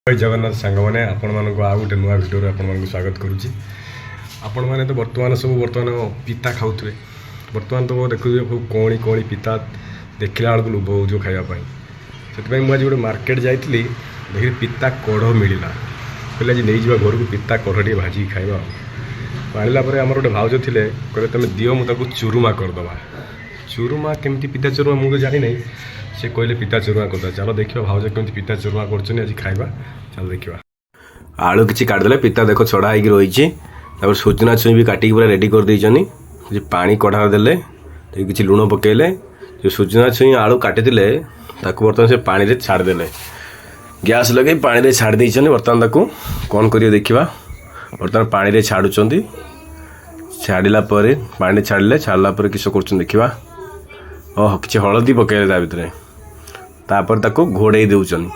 जय जगन्नाथ सांग मैंने आपण मानक आ गोटे नुआ भिडियो आपण स्वागत करुच्ची। आपण मैंने तो बर्तमान सब बर्तमान पिता खाऊे बर्तमान तो देखुए कौणी कौणी पिता देखला बेलू लोभ हो खावाई से मुझे गोटे मार्केट जाइली देखिए पिता कढ़ मिलला कहले आज नहीं घर को पिता कढ़ टे भाजी खावा आणला आम गोटे भाउज थे कहले तुम दियो मुझे चुरुमा करदे चुरुमा केमती पिता चुरुमा मुझे जानी नहीं से कहले पिता चुरुमा करदा चलो देखिए भाउज केमती पिता चुरुमा कर आज खाଇବା चलो देखा आलू किसी काटिदेले पिता देख छड़ा हो रही सुजना छुई भी काटिक पूरा रेडी कर देछनी पानी कढ़ा देले किसी लुण पकेले जो सुजना छुई आलू काटिले बर्तमान से पानी रे छाड़देले गैस लगे पानी रे छाड़ देछनी बर्तमान ताकू कौन करिए देखा बर्तमान पानी रे छाड़ुचंदी छाड़िला परे पानी छाड़ले छाड़ला परे किस कर देखा ओह किसी हलदी पकेले ता भितर तापर ताकू घोड़े देउचनी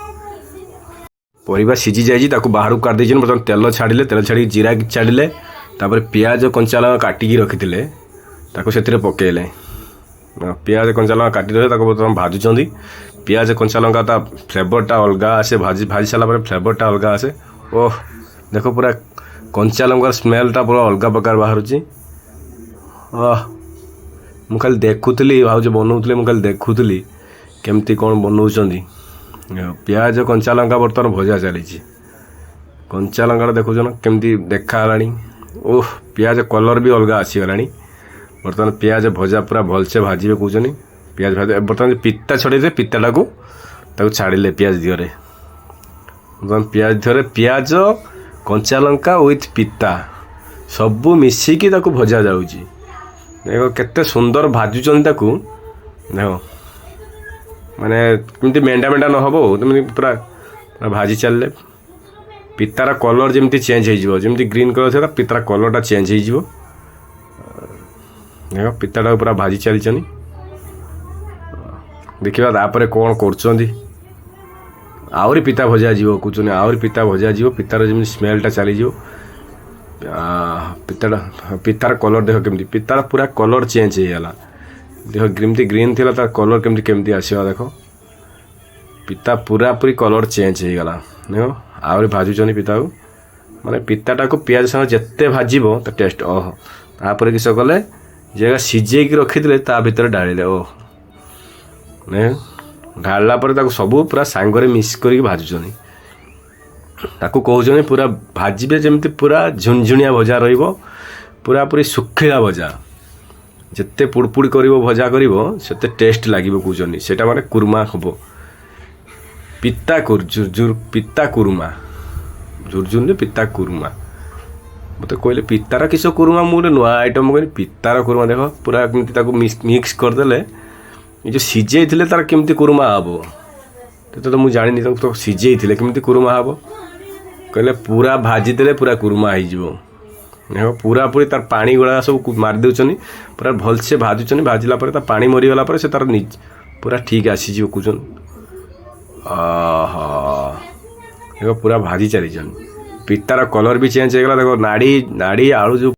परिबा सीझी जाइए बाहर काट देछन बर्तमान तेल छाड़िले तेल छाड़ी जीरा छाड़िले तापर पियाज कंचा लंका काटिकी रखिथिले ताको सेतिरे पकेले पियाज कंचा लंका काटी देले ताको बर्तमान भाजुचंदी पियाज कंचा लंका ता फ्लेवरटा अलग आसे भाजी भाजी सारा पर फ्लेवरटा अलग आसे ओह देखो पूरा कंचा लंकार स्मेलटा पूरा अलग प्रकार बाहरुची मु खाली देखुली भाउज बनाऊली मु खाली देखुली केमती कौन बनाऊँच पियाज कंचा लंका बर्तमान भजा चली कंचा लंका देखुच ना केमती देखा ओह पियाज कलर भी अलग आसीगला बर्तमान पियाज भजा पूरा भलसे भाजे कौन पियाज भाज बर्तमान पिता छड़े पिता ताकू छाड़िले पियाज दिहरे बर्तमान पियाज दिहरे पियाज कंचा लंका विथ पिता सबू मिसिकी ताकू भजा जाउची देखो केते सुंदर भाजुचन ताकू देखो माने कमी मेंढा मेंढा न हो तुम पूरा भाजी चलले पितार कलर जमी चेंज होमती ग्रीन कलर था पितार कलरटा चेंज हो देख पिताटा पूरा भाजी चली देखा तापर कौन कर आहरी पिता भजा जीव कौन आहरी पिता भजा जीव पितार जमी स्मेलटा चली पितार कलर देख केमती पितार पूरा कलर चेंज होगा देख केमती ग्रीन थी तार कलर केमती केमती आसवा देख पिता पूरा पूरी कलर चेंज होगला देख आहरी भाजुचनी पिता को माने पिताटा को पियाज संग जिते भाजब तो टेस्ट ओह तापर किस कले जगह सीझे रखी ता भितर ढाड़िले ओह ने ढाड़ा पर सबू पूरा सांगरे मिक्स कर भाजुचनी ताकू कहते पूरा भाजबे जमी पूरा झुणझुणिया भजा पूरा पूरी सुखिला भजा जिते पुड़पुड़ कर भजा करते टेस्ट लगे कौन से माने कुर्मा हम पिता पिता कुर्मा झुरझुर पिता कुर्मा मत कहले पितार किस कुर्मा मुझे नुआ आइटम कह पितार कुर्मा देख पूरा मिक्स करदे ये जो सीझे तार केमती कुर्मा हम तो मुझे जानी तो सीझे केमती कुर्मा हम कहले पूरा भाजी देले पूरा कुर्मा हो देख पूरा पूरी तार पानी गुड़ा सब मार देउचनी पूरा भलसे भाजुचनी भाजिला पर तार पानी मरीगला पर से तार पूरा ठीक आसीज कौन देख पूरा भाजी चली पितार कलर भी चेंज होगा देख नाड़ी नाड़ी आलू जो